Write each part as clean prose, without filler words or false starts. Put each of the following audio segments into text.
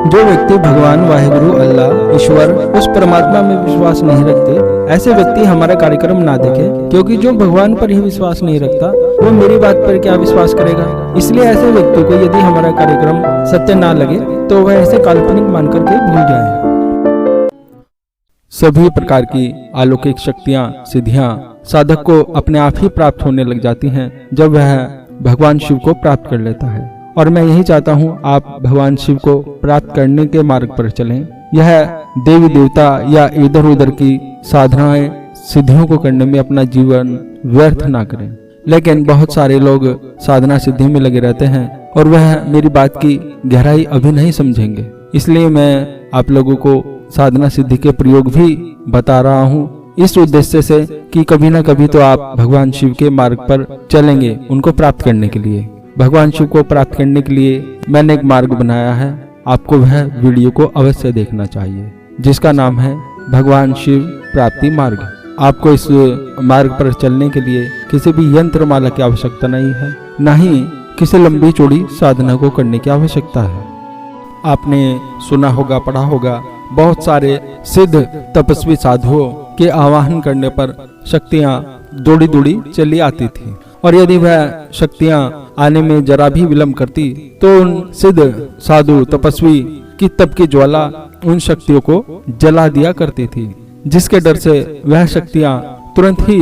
जो व्यक्ति भगवान वाहिगुरु अल्लाह ईश्वर उस परमात्मा में विश्वास नहीं रखते, ऐसे व्यक्ति हमारा कार्यक्रम ना देखे, क्योंकि जो भगवान पर ही विश्वास नहीं रखता वो मेरी बात पर क्या विश्वास करेगा। इसलिए ऐसे व्यक्ति को यदि हमारा कार्यक्रम सत्य ना लगे तो वह ऐसे काल्पनिक मान करके भूल जाए। सभी प्रकार की अलौकिक शक्तियाँ सिद्धियाँ साधक को अपने आप ही प्राप्त होने लग जाती हैं जब वह भगवान शिव को प्राप्त कर लेता है। और मैं यही चाहता हूँ आप भगवान शिव को प्राप्त करने के मार्ग पर चलें। यह देवी देवता या इधर उधर की साधनाएं सिद्धियों को करने में अपना जीवन व्यर्थ ना करें। लेकिन बहुत सारे लोग साधना सिद्धि में लगे रहते हैं और वह मेरी बात की गहराई अभी नहीं समझेंगे। इसलिए मैं आप लोगों को साधना सिद्धि के प्रयोग भी बता रहा हूँ, इस उद्देश्य से कि कभी ना कभी तो आप भगवान शिव के मार्ग पर चलेंगे उनको प्राप्त करने के लिए। भगवान शिव को प्राप्त करने के लिए मैंने एक मार्ग बनाया है, आपको वह वीडियो को अवश्य देखना चाहिए, जिसका नाम है भगवान शिव प्राप्ति मार्ग। आपको इस मार्ग पर चलने के लिए किसी भी यंत्र माला की आवश्यकता नहीं है, न ही किसी लंबी चौड़ी साधना को करने की आवश्यकता है। आपने सुना होगा, पढ़ा होगा, बहुत सारे सिद्ध तपस्वी साधुओं के आवाहन करने पर शक्तियाँ दौड़ी दौड़ी चली आती थी, और यदि वह शक्तियाँ आने में जरा भी विलंब करती तो उन सिद्ध साधु तपस्वी की तप की ज्वाला उन शक्तियों को जला दिया करती थी, जिसके डर से वह शक्तियाँ तुरंत ही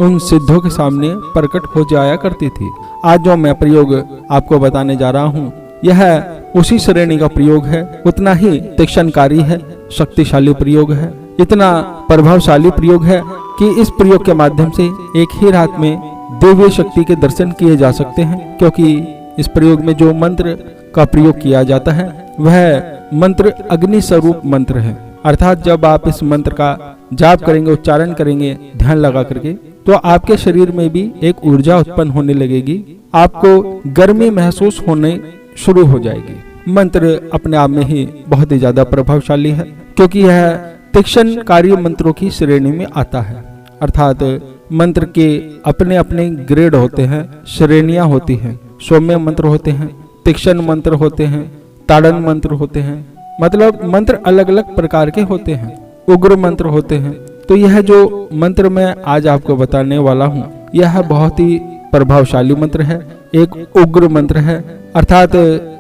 उन सिद्धों के सामने प्रकट हो जाया करती थी। आज जो मैं प्रयोग आपको बताने जा रहा हूँ यह उसी श्रेणी का प्रयोग है, उतना ही तीक्ष्णकारी है, शक्तिशाली प्रयोग है, इतना प्रभावशाली प्रयोग है कि इस प्रयोग के माध्यम से एक ही रात में दिव्य शक्ति के दर्शन किए जा सकते हैं। क्योंकि इस प्रयोग में जो मंत्र का प्रयोग किया जाता है वह मंत्र अग्नि स्वरूप मंत्र है, अर्थात जब आप इस मंत्र का जाप करेंगे, उच्चारण करेंगे ध्यान लगा करके, तो आपके शरीर में भी एक ऊर्जा उत्पन्न होने लगेगी, आपको गर्मी महसूस होने शुरू हो जाएगी। मंत्र अपने आप में ही बहुत ही ज्यादा प्रभावशाली है, क्योंकि यह तीक्ष्णकारी मंत्रों की श्रेणी में आता है। अर्थात मंत्र के अपने अपने ग्रेड होते हैं, श्रेणियां होती हैं। सौम्य मंत्र होते हैं, तीक्ष्ण मंत्र होते हैं, ताड़न मंत्र होते हैं, मतलब मंत्र अलग अलग प्रकार के होते हैं, उग्र मंत्र होते हैं। तो यह जो मंत्र मैं आज आपको बताने वाला हूँ यह बहुत ही प्रभावशाली मंत्र है, एक उग्र मंत्र है। अर्थात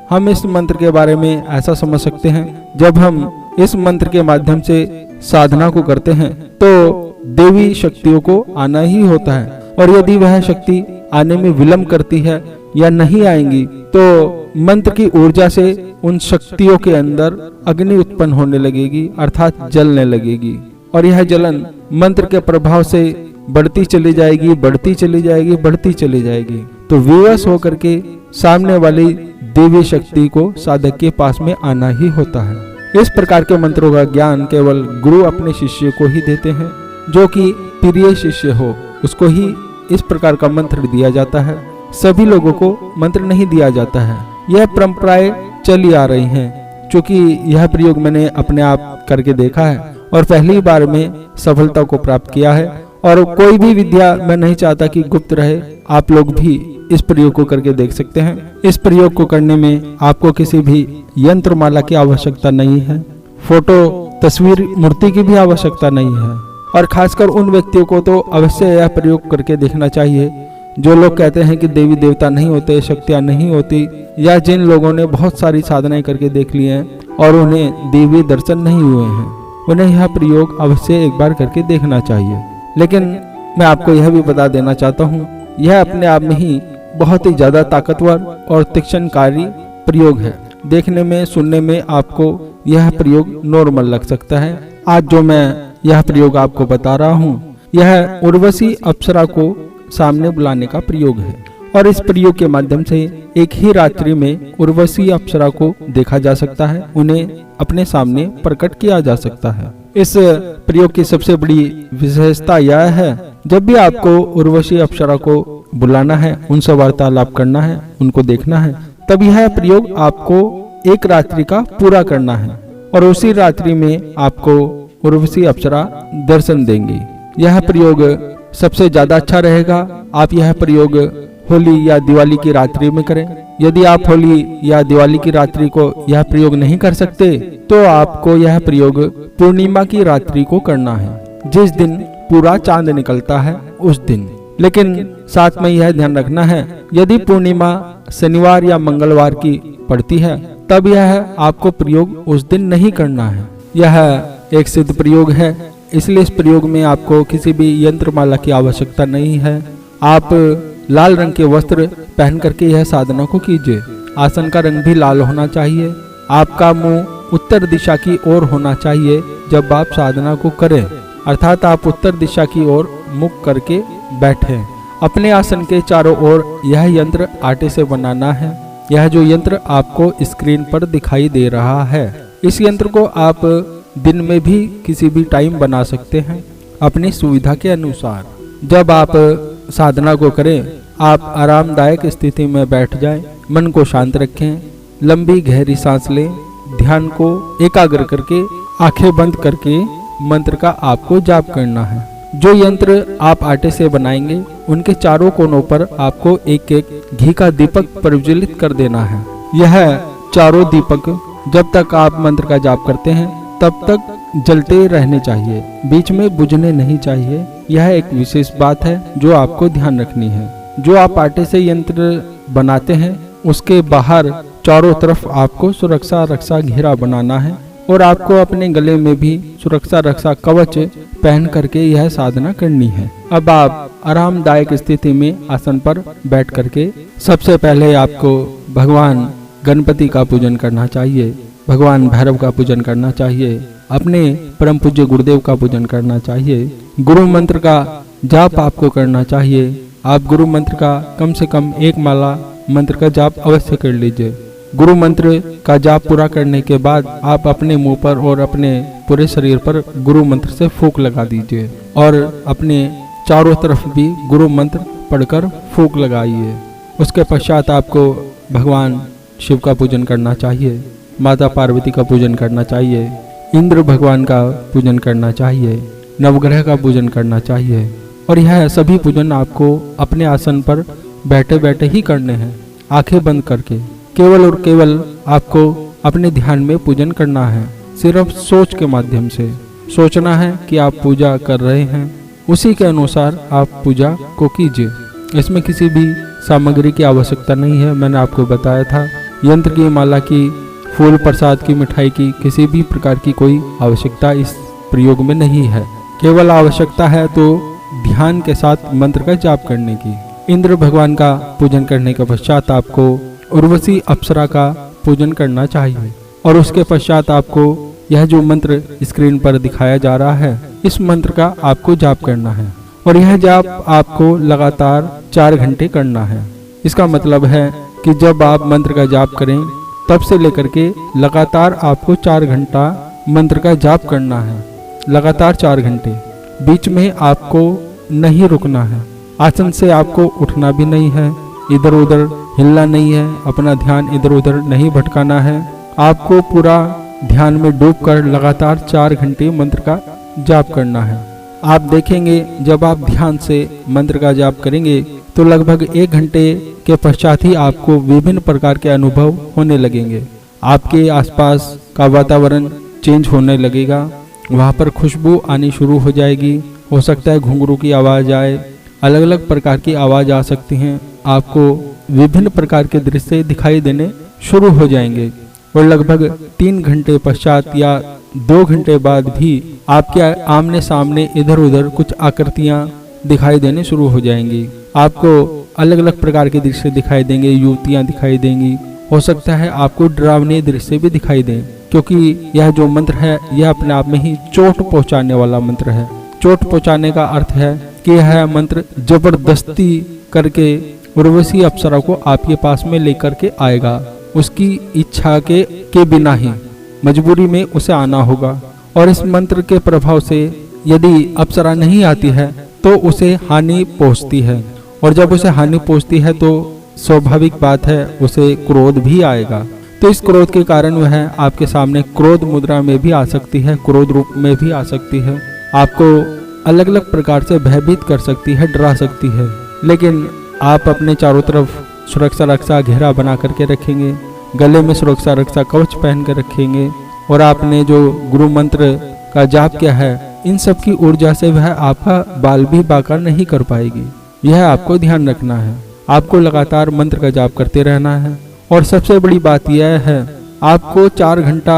हम इस मंत्र के बारे में ऐसा समझ सकते हैं, जब हम इस मंत्र के माध्यम से साधना को करते हैं तो देवी शक्तियों को आना ही होता है, और यदि वह शक्ति आने में विलंब करती है या नहीं आएंगी तो मंत्र की ऊर्जा से उन शक्तियों के अंदर अग्नि उत्पन्न होने लगेगी, अर्थात जलने लगेगी, और यह जलन मंत्र के प्रभाव से बढ़ती चली जाएगी, बढ़ती चली जाएगी, बढ़ती चली जाएगी। तो विवश होकर के सामने वाली देवी शक्ति को साधक के पास में आना ही होता है। इस प्रकार के मंत्रों का ज्ञान केवल गुरु अपने शिष्य को ही देते हैं, जो कि प्रिय शिष्य हो उसको ही इस प्रकार का मंत्र दिया जाता है। सभी लोगों को मंत्र नहीं दिया जाता है, यह परंपराएं चली आ रही हैं। चूंकि यह प्रयोग मैंने अपने आप करके देखा है और पहली बार में सफलता को प्राप्त किया है, और कोई भी विद्या मैं नहीं चाहता कि गुप्त रहे, आप लोग भी इस प्रयोग को करके देख सकते हैं। इस प्रयोग को करने में आपको किसी भी यंत्र माला की आवश्यकता नहीं है, फोटो तस्वीर मूर्ति की भी आवश्यकता नहीं है, और खासकर उन व्यक्तियों को तो अवश्य यह प्रयोग करके देखना चाहिए जो लोग कहते हैं कि देवी देवता नहीं होते, शक्तियाँ नहीं होती, या जिन लोगों ने बहुत सारी साधनाएं करके देख ली हैं और उन्हें देवी दर्शन नहीं हुए हैं, उन्हें यह प्रयोग अवश्य एक बार करके देखना चाहिए। लेकिन मैं आपको यह भी बता देना चाहता हूँ, यह अपने आप में ही बहुत ही ज्यादा ताकतवर और तीक्ष्णकारी प्रयोग है। देखने में, सुनने में आपको यह प्रयोग नॉर्मल लग सकता है। आज जो मैं यह प्रयोग आपको बता रहा हूँ यह उर्वशी अप्सरा को सामने बुलाने का प्रयोग है, और इस प्रयोग के माध्यम से एक ही रात्रि में उर्वशी अप्सरा को देखा जा सकता है, उन्हें अपने सामने प्रकट किया जा सकता है। इस प्रयोग की सबसे बड़ी विशेषता यह है, जब भी आपको उर्वशी अप्सरा को बुलाना है, उनसे वार्तालाप करना है, उनको देखना है, तब यह प्रयोग आपको एक रात्रि का पूरा करना है, और उसी रात्रि में आपको उर्वशी अप्सरा दर्शन देंगी। यह प्रयोग सबसे ज्यादा अच्छा रहेगा आप यह प्रयोग होली या दिवाली की रात्रि में करें, यदि आप होली या दिवाली की रात्रि को यह प्रयोग नहीं कर सकते तो आपको यह प्रयोग पूर्णिमा की रात्रि को करना है, जिस दिन पूरा चांद निकलता है उस दिन। लेकिन साथ में यह ध्यान रखना है, यदि पूर्णिमा शनिवार या मंगलवार की पड़ती है तब यह आपको प्रयोग उस दिन नहीं करना है। यह एक सिद्ध प्रयोग है, इसलिए इस प्रयोग में आपको किसी भी यंत्र माला की आवश्यकता नहीं है। आप लाल रंग के वस्त्र पहन करके यह साधना को कीजिए। आसन का रंग भी लाल होना चाहिए। आपका मुंह उत्तर दिशा की ओर होना चाहिए जब आप साधना को करें, अर्थात आप उत्तर दिशा की ओर मुख करके बैठें। अपने आसन के चारों ओर यह यंत्र आटे से बनाना है। यह जो यंत्र आपको स्क्रीन पर दिखाई दे रहा है, इस यंत्र को आप दिन में भी किसी भी टाइम बना सकते हैं अपनी सुविधा के अनुसार। जब आप साधना को करें, आप आरामदायक स्थिति में बैठ जाएं, मन को शांत रखें, लंबी गहरी सांस लें, ध्यान को एकाग्र करके आंखें बंद करके मंत्र का आपको जाप करना है। जो यंत्र आप आटे से बनाएंगे उनके चारों कोनों पर आपको एक एक घी का दीपक प्रज्वलित कर देना है। यह चारों दीपक जब तक आप मंत्र का जाप करते हैं तब तक जलते रहने चाहिए, बीच में बुझने नहीं चाहिए। यह एक विशेष बात है जो आपको ध्यान रखनी है। जो आप आटे से यंत्र बनाते हैं उसके बाहर चारों तरफ आपको सुरक्षा रक्षा घेरा बनाना है और आपको अपने गले में भी सुरक्षा रक्षा कवच पहन करके यह साधना करनी है। अब आप आरामदायक स्थिति में आसन पर बैठ करके सबसे पहले आपको भगवान गणपति का पूजन करना चाहिए, भगवान भैरव का पूजन करना चाहिए, अपने परम पूज्य गुरुदेव का पूजन करना चाहिए। गुरु मंत्र का जाप आपको करना चाहिए। आप गुरु मंत्र का कम से कम एक माला मंत्र का जाप अवश्य कर लीजिए। गुरु मंत्र का जाप पूरा करने के बाद आप अपने मुंह पर और अपने पूरे शरीर पर गुरु मंत्र से फूंक लगा दीजिए और अपने चारों तरफ भी गुरु मंत्र पढ़कर फूंक लगाइए। उसके पश्चात आपको भगवान शिव का पूजन करना चाहिए, माता पार्वती का पूजन करना चाहिए, इंद्र भगवान का पूजन करना चाहिए, नवग्रह का पूजन करना चाहिए। और यह सभी पूजन आपको अपने आसन पर बैठे बैठे ही करने हैं, आंखें बंद करके। केवल और केवल आपको अपने ध्यान में पूजन करना है। सिर्फ सोच के माध्यम से सोचना है कि आप पूजा कर रहे हैं, उसी के अनुसार आप पूजा को कीजिए। इसमें किसी भी सामग्री की आवश्यकता नहीं है। मैंने आपको बताया था, यंत्र की, माला की, फूल प्रसाद की, मिठाई की, किसी भी प्रकार की कोई आवश्यकता इस प्रयोग में नहीं है। केवल आवश्यकता है तो ध्यान के साथ मंत्र का जाप करने की। इंद्र भगवान का पूजन करने के पश्चात आपको उर्वशी अप्सरा का पूजन करना चाहिए और उसके पश्चात आपको यह जो मंत्र स्क्रीन पर दिखाया जा रहा है, इस मंत्र का आपको जाप करना है और यह जाप आपको लगातार 4 घंटे करना है। इसका मतलब है कि जब आप मंत्र का जाप करें तब से लेकर के लगातार आपको 4 घंटा मंत्र का जाप करना है, लगातार 4 घंटे। बीच में आपको नहीं रुकना है, आसन से आपको उठना भी नहीं है, इधर उधर हिलना नहीं है, अपना ध्यान इधर उधर नहीं भटकाना है। आपको पूरा ध्यान में डूबकर लगातार 4 घंटे मंत्र का जाप करना है। आप देखेंगे जब आप ध्यान से मंत्र का जाप करेंगे तो लगभग 1 घंटे के पश्चात ही आपको विभिन्न प्रकार के अनुभव होने लगेंगे। आपके आसपास का वातावरण चेंज होने लगेगा, वहाँ पर खुशबू आनी शुरू हो जाएगी। हो सकता है घुंघरू की आवाज़ आए, अलग अलग प्रकार की आवाज़ आ सकती हैं। आपको विभिन्न प्रकार के दृश्य दिखाई देने शुरू हो जाएंगे और लगभग 3 घंटे पश्चात या 2 घंटे बाद भी आपके आमने सामने इधर उधर कुछ आकृतियाँ दिखाई देने शुरू हो जाएंगी। आपको अलग अलग प्रकार के दृश्य दिखाई देंगे, युवतियाँ दिखाई देंगी। हो सकता है आपको डरावने दृश्य भी दिखाई दें, क्योंकि यह जो मंत्र है यह अपने आप में ही चोट पहुँचाने वाला मंत्र है। चोट पहुँचाने का अर्थ है कि यह मंत्र जबरदस्ती करके उर्वशी अप्सरा को आपके पास में लेकर के आएगा। उसकी इच्छा के बिना ही मजबूरी में उसे आना होगा और इस मंत्र के प्रभाव से यदि अप्सरा नहीं आती है तो उसे हानि पहुंचती है और जब उसे हानि पहुंचती है तो स्वाभाविक बात है उसे क्रोध भी आएगा। तो इस क्रोध के कारण वह आपके सामने क्रोध मुद्रा में भी आ सकती है, क्रोध रूप में भी आ सकती है, आपको अलग अलग प्रकार से भयभीत कर सकती है, डरा सकती है। लेकिन आप अपने चारों तरफ सुरक्षा रक्षा घेरा बना करके रखेंगे, गले में सुरक्षा रक्षा कवच पहन कर रखेंगे और आपने जो गुरु मंत्र का जाप किया है, इन सब की ऊर्जा से वह आपका बाल भी बांका नहीं कर पाएगी। यह आपको ध्यान रखना है। आपको लगातार मंत्र का जाप करते रहना है। और सबसे बड़ी बात यह है, आपको 4 घंटा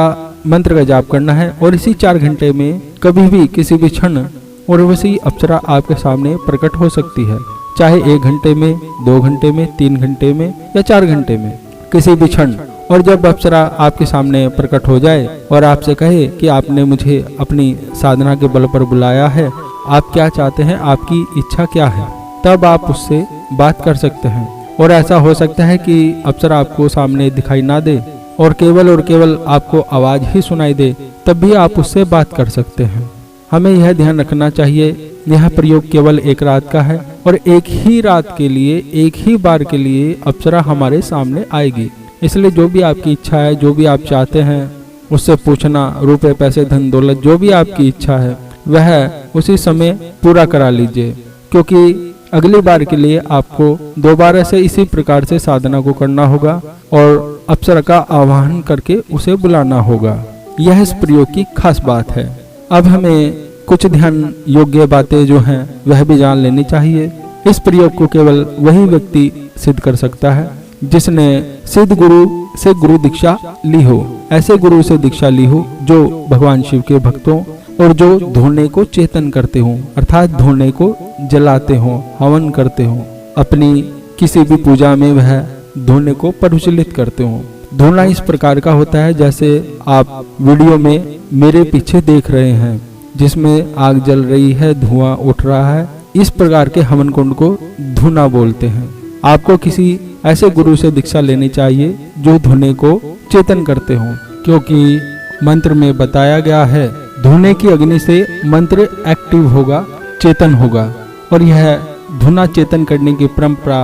मंत्र का जाप करना है और इसी 4 घंटे में कभी भी किसी भी क्षण उर्वशी अप्सरा आपके सामने प्रकट हो सकती है, चाहे 1 घंटे में, 2 घंटे में, 3 घंटे में या 4 घंटे में, किसी भी क्षण। और जब अप्सरा आपके सामने प्रकट हो जाए और आपसे कहे कि आपने मुझे अपनी साधना के बल पर बुलाया है, आप क्या चाहते हैं, आपकी इच्छा क्या है, तब आप उससे बात कर सकते हैं। और ऐसा हो सकता है कि अप्सरा आपको सामने दिखाई ना दे और केवल आपको आवाज ही सुनाई दे, तब भी आप उससे बात कर सकते हैं। हमें यह ध्यान रखना चाहिए, यह प्रयोग केवल एक रात का है और एक ही रात के लिए, एक ही बार के लिए अप्सरा हमारे सामने आएगी। इसलिए जो भी आपकी इच्छा है, जो भी आप चाहते हैं, उससे पूछना, रुपए पैसे धन दौलत जो भी आपकी इच्छा है वह उसी समय पूरा करा लीजिए, क्योंकि अगली बार के लिए आपको दोबारा से इसी प्रकार से साधना को करना होगा और अप्सरा का आवाहन करके उसे बुलाना होगा। यह इस प्रयोग की खास बात है। अब हमें कुछ ध्यान योग्य बातें जो हैं वह भी जान लेनी चाहिए। इस प्रयोग को केवल वही व्यक्ति सिद्ध कर सकता है जिसने सिद्ध गुरु से गुरु दीक्षा ली हो, ऐसे गुरु से दीक्षा ली हो जो भगवान शिव के भक्तों और जो धुएं को चेतन करते हों, अर्थात धुएं को जलाते हों, हवन करते हों, अपनी किसी भी पूजा में वह धुएं को प्रज्वलित करते हों। धुआं इस प्रकार का होता है जैसे आप वीडियो में मेरे पीछे देख रहे हैं, जिसमें आग जल रही है, धुआं उठ रहा है। इस प्रकार के हवन कुंड को धुना बोलते हैं। आपको किसी ऐसे गुरु से दीक्षा लेनी चाहिए जो धुएं को चेतन करते हों, क्योंकि मंत्र में बताया गया है धुएं की अग्नि से मंत्र एक्टिव होगा, चेतन होगा। और यह धुना चेतन करने की परंपरा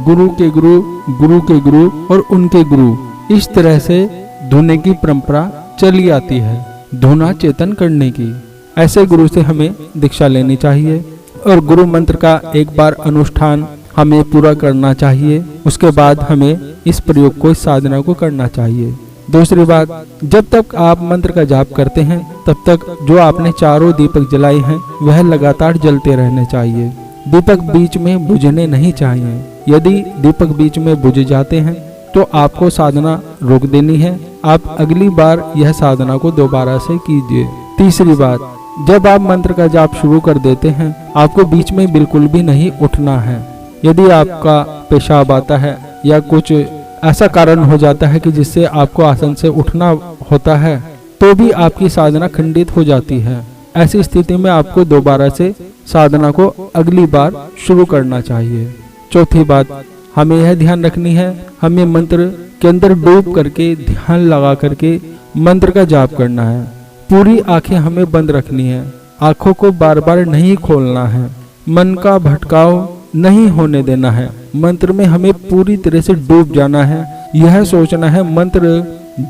गुरु के गुरु, गुरु के गुरु और उनके गुरु, इस तरह से धुएं की परंपरा चली आती है धुना चेतन करने की। ऐसे गुरु से हमें दीक्षा लेनी चाहिए और गुरु मंत्र का एक बार अनुष्ठान हमें पूरा करना चाहिए। उसके बाद हमें इस प्रयोग को, इस साधना को करना चाहिए। दूसरी बात, जब तक आप मंत्र का जाप करते हैं तब तक जो आपने चारों दीपक जलाए हैं वह लगातार जलते रहने चाहिए। दीपक बीच में बुझने नहीं चाहिए। यदि दीपक बीच में बुझ जाते हैं तो आपको साधना रोक देनी है। आप अगली बार यह साधना को दोबारा से कीजिए। तीसरी बात, जब आप मंत्र का जाप शुरू कर देते हैं आपको बीच में बिल्कुल भी नहीं उठना है। यदि आपका पेशाब आता है या कुछ ऐसा कारण हो जाता है कि जिससे आपको आसन से उठना होता है तो भी आपकी साधना खंडित हो जाती है। ऐसी स्थिति में आपको दोबारा से साधना को अगली बार शुरू करना चाहिए। चौथी बात, हमें यह ध्यान रखनी है, हमें मंत्र के अंदर डूब करके, ध्यान लगा करके मंत्र का जाप करना है। पूरी आंखें हमें बंद रखनी है, आंखों को बार बार नहीं खोलना है, मन का भटकाव नहीं होने देना है। मंत्र में हमें पूरी तरह से डूब जाना है। यह सोचना है मंत्र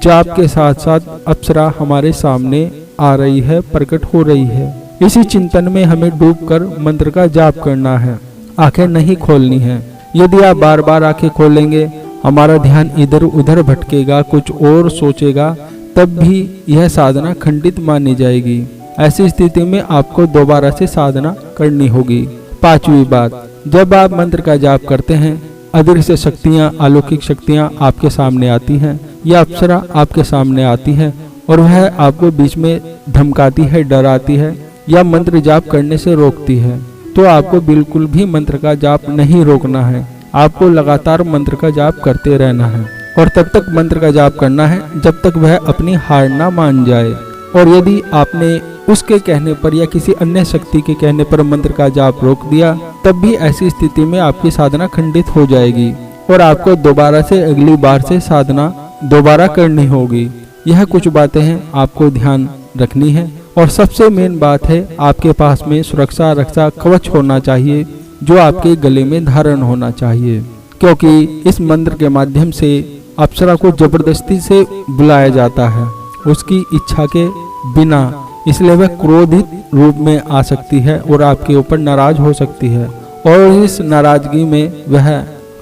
जाप के साथ साथ अप्सरा हमारे सामने आ रही है, प्रकट हो रही है। इसी चिंतन में हमें डूबकर मंत्र का जाप करना है, आंखें नहीं खोलनी है। यदि आप बार बार आंखें खोलेंगे, हमारा ध्यान इधर उधर भटकेगा, कुछ और सोचेगा, तब भी यह साधना खंडित मानी जाएगी। ऐसी स्थिति में आपको दोबारा से साधना करनी होगी। पांचवी बात, जब आप मंत्र का जाप करते हैं, अदृश्य शक्तियाँ, अलौकिक शक्तियाँ आपके सामने आती हैं या अप्सरा आपके सामने आती है और वह आपको बीच में धमकाती है, डराती है या मंत्र जाप करने से रोकती है, तो आपको बिल्कुल भी मंत्र का जाप नहीं रोकना है। आपको लगातार मंत्र का जाप करते रहना है और तब तक मंत्र का जाप करना है जब तक वह अपनी हार ना मान जाए। और यदि आपने उसके कहने पर या किसी अन्य शक्ति के कहने पर मंत्र का जाप रोक दिया, तब भी ऐसी स्थिति में आपकी साधना खंडित हो जाएगी और आपको दोबारा से अगली बार से साधना दोबारा करनी होगी। यह कुछ बातें हैं आपको ध्यान रखनी है। और सबसे मेन बात है, आपके पास में सुरक्षा रक्षा कवच होना चाहिए जो आपके गले में धारण होना चाहिए, क्योंकि इस मंत्र के माध्यम से अप्सरा को जबरदस्ती से बुलाया जाता है उसकी इच्छा के बिना। इसलिए वह क्रोधित रूप में आ सकती है और आपके ऊपर नाराज हो सकती है और इस नाराजगी में वह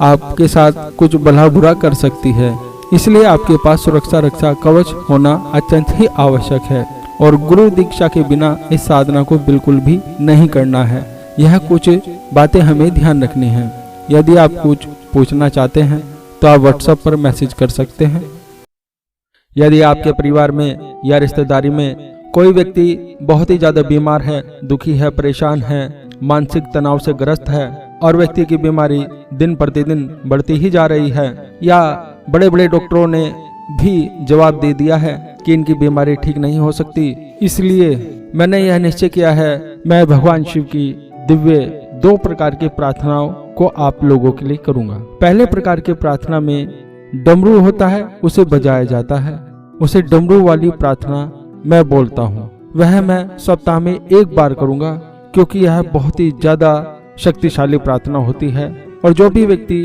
आपके साथ कुछ भला बुरा कर सकती है। इसलिए आपके पास सुरक्षा रक्षा कवच होना अत्यंत ही आवश्यक है और गुरु दीक्षा के बिना इस साधना को बिल्कुल भी नहीं करना है। यह कुछ बातें हमें ध्यान रखनी है। यदि आप कुछ पूछना चाहते हैं तो आप व्हाट्सएप पर मैसेज कर सकते हैं। यदि आपके परिवार में या रिश्तेदारी में कोई व्यक्ति बहुत ही ज्यादा बीमार है, दुखी है, परेशान है, मानसिक तनाव से ग्रस्त है और व्यक्ति की बीमारी दिन प्रतिदिन बढ़ती ही जा रही है या बड़े बड़े डॉक्टरों ने भी जवाब दे दिया है कि इनकी बीमारी ठीक नहीं हो सकती, इसलिए मैंने यह निश्चय किया है मैं भगवान शिव की दिव्य 2 प्रकार की प्रार्थनाओं को आप लोगों के लिए करूंगा। पहले प्रकार की प्रार्थना में डमरू होता है, उसे बजाया जाता है। उसे डमरू वाली प्रार्थना मैं बोलता हूँ, वह मैं सप्ताह में 1 बार करूंगा क्योंकि यह बहुत ही ज्यादा शक्तिशाली प्रार्थना होती है और जो भी व्यक्ति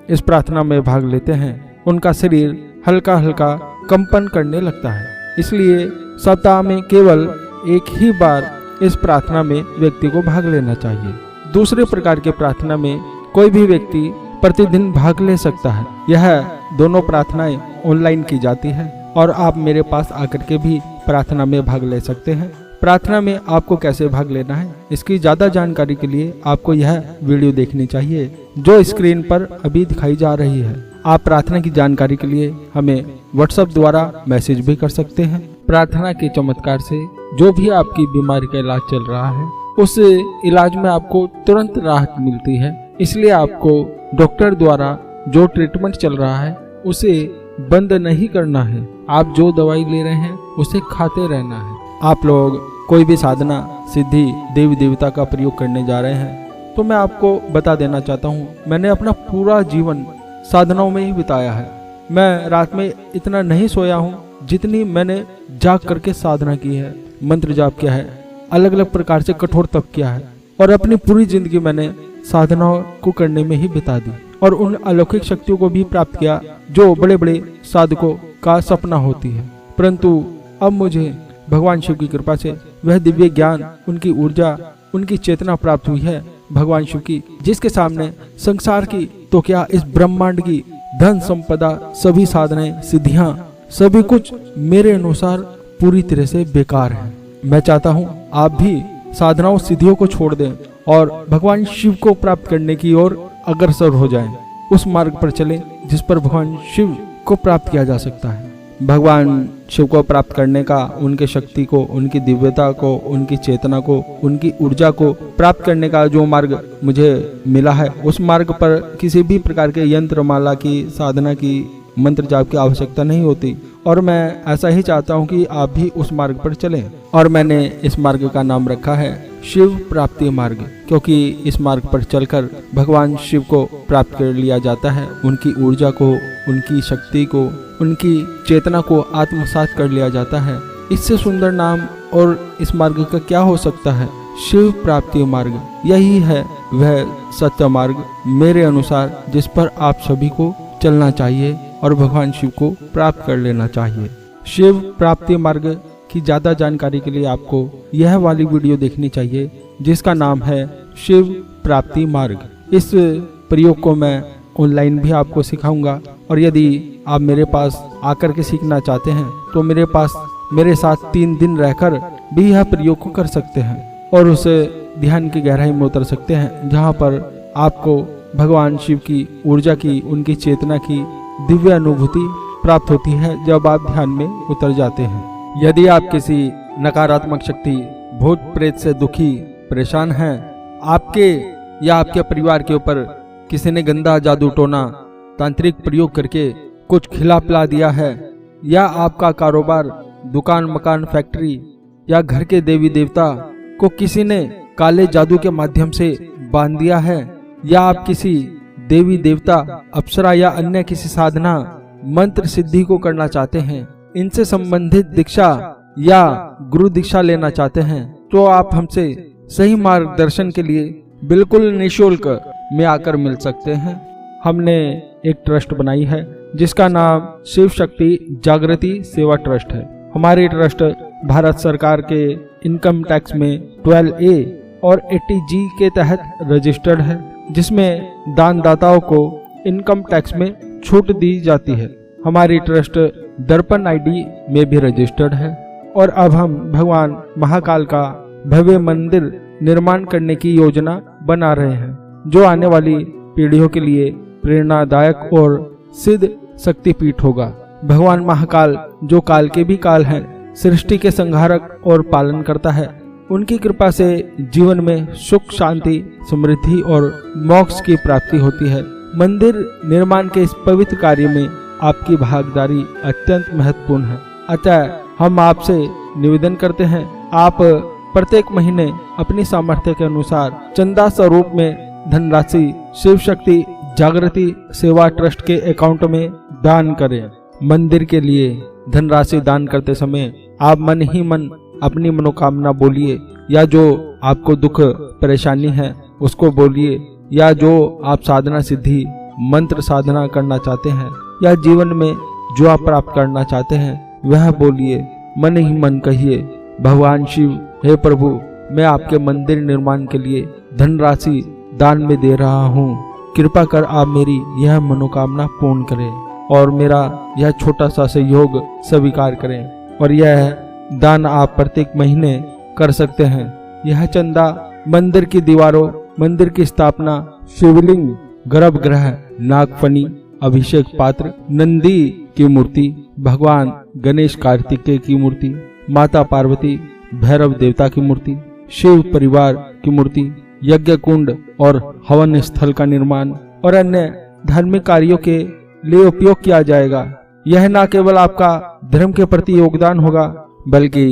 इस प्रार्थना में भाग लेते हैं उनका शरीर हल्का हल्का कंपन करने लगता है। इसलिए सप्ताह में केवल 1 ही बार इस प्रार्थना में व्यक्ति को भाग लेना चाहिए। दूसरे प्रकार के प्रार्थना में कोई भी व्यक्ति प्रतिदिन भाग ले सकता है। यह दोनों प्रार्थनाएं ऑनलाइन की जाती है और आप मेरे पास आकर के भी प्रार्थना में भाग ले सकते हैं। प्रार्थना में आपको कैसे भाग लेना है इसकी ज्यादा जानकारी के लिए आपको यह वीडियो देखनी चाहिए जो स्क्रीन पर अभी दिखाई जा रही है। आप प्रार्थना की जानकारी के लिए हमें व्हाट्सएप द्वारा मैसेज भी कर सकते हैं। प्रार्थना के चमत्कार से जो भी आपकी बीमारी का इलाज चल रहा है उस इलाज में आपको तुरंत राहत मिलती है। इसलिए आपको डॉक्टर द्वारा जो ट्रीटमेंट चल रहा है उसे बंद नहीं करना है। आप जो दवाई ले रहे हैं उसे खाते रहना है। आप लोग कोई भी साधना सिद्धि देवी देवता का प्रयोग करने जा रहे हैं तो मैं आपको बता देना चाहता हूँ, मैंने अपना पूरा जीवन साधनाओं में ही बिताया है। मैं रात में इतना नहीं सोया हूँ जितनी मैंने जाग करके साधना की है, मंत्र जाप किया है, अलग अलग प्रकार से कठोर तप किया है और अपनी पूरी जिंदगी मैंने साधनाओं को करने में ही बिता दी और उन अलौकिक शक्तियों को भी प्राप्त किया जो बड़े बड़े साधकों का सपना होती है। परंतु अब मुझे भगवान शिव की कृपा से वह दिव्य ज्ञान, उनकी ऊर्जा, उनकी चेतना प्राप्त हुई है भगवान शिव की, जिसके सामने संसार की तो क्या इस ब्रह्मांड की धन संपदा, सभी साधनाएं, सिद्धियां, सभी कुछ मेरे अनुसार पूरी तरह से बेकार है। मैं चाहता हूँ आप भी साधनाओं सिद्धियों को छोड़ दें और भगवान शिव को प्राप्त करने की ओर अग्रसर हो जाएं। उस मार्ग पर चलें जिस पर भगवान शिव को प्राप्त किया जा सकता है। भगवान शिव को प्राप्त करने का, उनके शक्ति को, उनकी दिव्यता को, उनकी चेतना को, उनकी ऊर्जा को प्राप्त करने का जो मार्ग मुझे मिला है उस मार्ग पर किसी भी प्रकार के यंत्र माला की, साधना की, मंत्र जाप की आवश्यकता नहीं होती और मैं ऐसा ही चाहता हूँ कि आप भी उस मार्ग पर चलें। और मैंने इस मार्ग का नाम रखा है शिव प्राप्ति मार्ग, क्योंकि इस मार्ग पर चलकर भगवान शिव को प्राप्त कर लिया जाता है। उनकी ऊर्जा को, उनकी शक्ति को, उनकी चेतना को आत्मसात कर लिया जाता है। इससे सुंदर नाम और इस मार्ग का क्या हो सकता है। शिव प्राप्ति मार्ग यही है वह सत्य मार्ग मेरे अनुसार जिस पर आप सभी को चलना चाहिए और भगवान शिव को प्राप्त कर लेना चाहिए। शिव प्राप्ति मार्ग की ज़्यादा जानकारी के लिए आपको यह वाली वीडियो देखनी चाहिए जिसका नाम है शिव प्राप्ति मार्ग। इस प्रयोग को मैं ऑनलाइन भी आपको सिखाऊंगा और यदि आप मेरे पास आकर के सीखना चाहते हैं तो मेरे साथ 3 दिन रहकर भी यह प्रयोग को कर सकते हैं और उस ध्यान की गहराई में उतर सकते हैं जहाँ पर आपको भगवान शिव की ऊर्जा की, उनकी चेतना की दिव्य अनुभूति प्राप्त होती है जब आप ध्यान में उतर जाते हैं। यदि आप किसी नकारात्मक शक्ति, भूत प्रेत से दुखी, परेशान हैं, आपके या आपके परिवार के ऊपर किसी ने गंदा जादू टोना, तांत्रिक प्रयोग करके कुछ खिला पिला दिया है, या आपका कारोबार, दुकान, मकान, फैक्ट्री या घर के देवी देवता को किसी ने काले जादू के माध्यम से बांध दिया है, या आप किसी देवी देवता, अप्सरा या अन्य किसी साधना, मंत्र सिद्धि को करना चाहते हैं, इनसे संबंधित दीक्षा या गुरु दीक्षा लेना चाहते हैं, तो आप हमसे सही मार्गदर्शन के लिए बिल्कुल निःशुल्क में आकर मिल सकते हैं। हमने एक ट्रस्ट बनाई है जिसका नाम शिव शक्ति जागृति सेवा ट्रस्ट है। हमारी ट्रस्ट भारत सरकार के इनकम टैक्स में 12A और 80G के तहत रजिस्टर्ड है, जिसमें दानदाताओं को इनकम टैक्स में छूट दी जाती है। हमारी ट्रस्ट दर्पण आईडी में भी रजिस्टर्ड है और अब हम भगवान महाकाल का भव्य मंदिर निर्माण करने की योजना बना रहे हैं, जो आने वाली पीढ़ियों के लिए प्रेरणादायक और सिद्ध शक्तिपीठ होगा। भगवान महाकाल जो काल के भी काल हैं, सृष्टि के संहारक और पालन करता है, उनकी कृपा से जीवन में सुख, शांति, समृद्धि और मोक्ष की प्राप्ति होती है। मंदिर निर्माण के इस पवित्र कार्य में आपकी भागीदारी अत्यंत महत्वपूर्ण है। अतः हम आपसे निवेदन करते हैं, आप प्रत्येक महीने अपनी सामर्थ्य के अनुसार चंदा स्वरूप में धनराशि शिव शक्ति जागृति सेवा ट्रस्ट के अकाउंट में दान करें। मंदिर के लिए धनराशि दान करते समय आप मन ही मन अपनी मनोकामना बोलिए, या जो आपको दुख परेशानी है उसको बोलिए, या जो आप साधना सिद्धि मंत्र साधना करना चाहते हैं, या जीवन में जो आप प्राप्त करना चाहते हैं वह बोलिए। मन ही मन कहिए, भगवान शिव, हे प्रभु, मैं आपके मंदिर निर्माण के लिए धनराशि दान में दे रहा हूँ। कृपा कर आप मेरी यह मनोकामना पूर्ण करें और मेरा यह छोटा सा सहयोग स्वीकार करें। और यह दान आप प्रत्येक महीने कर सकते हैं। यह चंदा मंदिर की दीवारों, मंदिर की स्थापना, शिवलिंग, गर्भगृह, नागफनी, अभिषेक पात्र, नंदी की मूर्ति, भगवान गणेश कार्तिकेय की मूर्ति, माता पार्वती, भैरव देवता की मूर्ति, शिव परिवार की मूर्ति, यज्ञ कुंड और हवन स्थल का निर्माण और अन्य धार्मिक कार्यों के लिए उपयोग किया जाएगा। यह न केवल आपका धर्म के प्रति योगदान होगा, बल्कि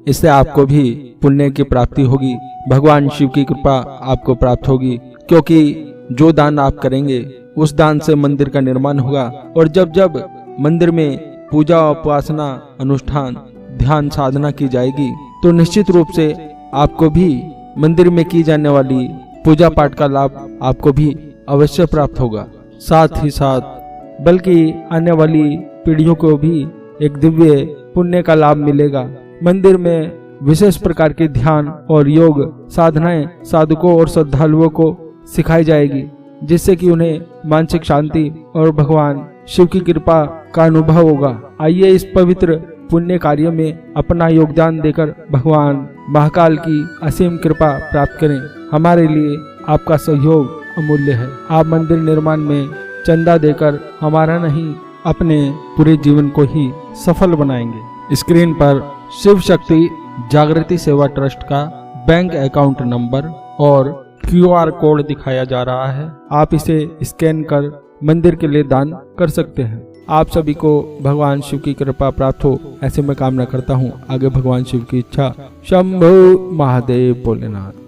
इससे आपको भी पुण्य की प्राप्ति होगी। भगवान शिव की कृपा आपको प्राप्त होगी, क्योंकि जो दान आप करेंगे उस दान से मंदिर का निर्माण होगा। और जब जब मंदिर में पूजा उपासना अनुष्ठान ध्यान साधना की जाएगी, तो निश्चित रूप से आपको भी मंदिर में की जाने वाली पूजा पाठ का लाभ आपको भी अवश्य प्राप्त होगा। साथ ही साथ बल्कि आने वाली पीढ़ियों को भी एक दिव्य पुण्य का लाभ मिलेगा। मंदिर में विशेष प्रकार के ध्यान और योग साधनाएं साधकों और श्रद्धालुओं को सिखाई जाएगी, जिससे कि उन्हें मानसिक शांति और भगवान शिव की कृपा का अनुभव होगा। आइए इस पवित्र पुण्य कार्य में अपना योगदान देकर भगवान महाकाल की असीम कृपा प्राप्त करें। हमारे लिए आपका सहयोग अमूल्य है। आप मंदिर निर्माण में चंदा देकर हमारा नहीं, अपने पूरे जीवन को ही सफल बनाएंगे। स्क्रीन पर शिव शक्ति जागृति सेवा ट्रस्ट का बैंक अकाउंट नंबर और QR कोड दिखाया जा रहा है। आप इसे स्कैन कर मंदिर के लिए दान कर सकते हैं। आप सभी को भगवान शिव की कृपा प्राप्त हो, ऐसे मैं कामना करता हूँ। आगे भगवान शिव की इच्छा। शंभो महादेव भोलेनाथ।